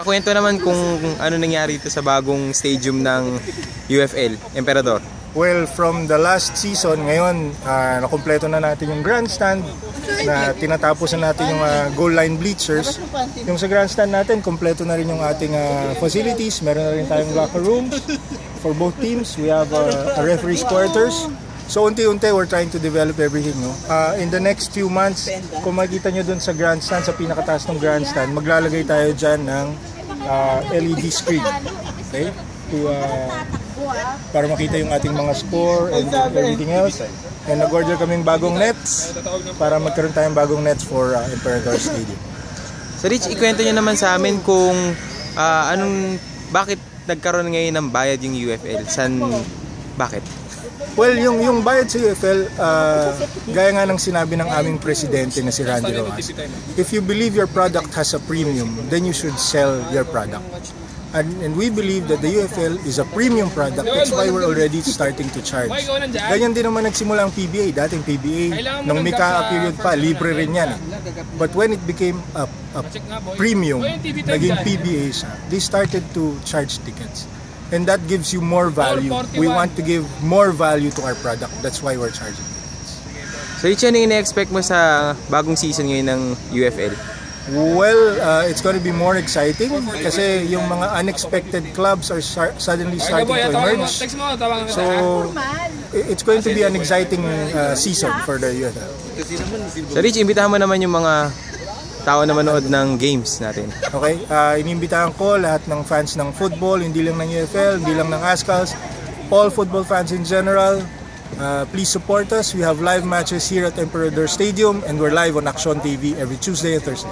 Kwento naman kung ano nangyari ito sa bagong stadium ng UFL, Emperador. Well, from the last season, ngayon, nakumpleto na natin yung grandstand, na tinatapos na natin yung goal line bleachers. Yung sa grandstand natin, kumpleto na rin yung ating facilities. Meron na rin tayong locker rooms for both teams. We have a referee's quarters. So unti-unti, we're trying to develop everything. No? In the next few months, kung makikita nyo dun sa grandstand, sa pinakataas ng grandstand, maglalagay tayo dyan ng LED screen. Okay? Para makita yung ating mga score and everything else. And nag-order kaming bagong nets para magkaroon tayong bagong nets for Emperador Stadium. So Rich, ikwento nyo naman sa amin kung bakit nagkaroon ngayon ng bayad yung UFL? Bakit? Well, yung bayad sa UFL, gaya nga ng sinabi ng aming presidente na si Randy Rojas, if you believe your product has a premium, then you should sell your product. And we believe that the UFL is a premium product. That's why we're already starting to charge. Ganyan din naman nagsimula ang PBA. Dating PBA, nung Mika period pa, libre rin yan. But when it became a premium, naging PBA siya, they started to charge tickets. And that gives you more value. We want to give more value to our product. That's why we're charging tickets. So Rich, ano yung ina-expect mo sa bagong season ngayon ng UFL? Well, it's going to be more exciting kasi yung mga unexpected clubs are suddenly starting to emerge. So, it's going to be an exciting season for the UFL. So Rich, imbitahan mo naman yung mga tao na manood ng games natin. Okay, inimbitahan ko lahat ng fans ng football, hindi lang ng UFL, hindi lang ng Ascals, all football fans in general. Please support us. We have live matches here at Emperador Stadium and we're live on Action TV every Tuesday and Thursday.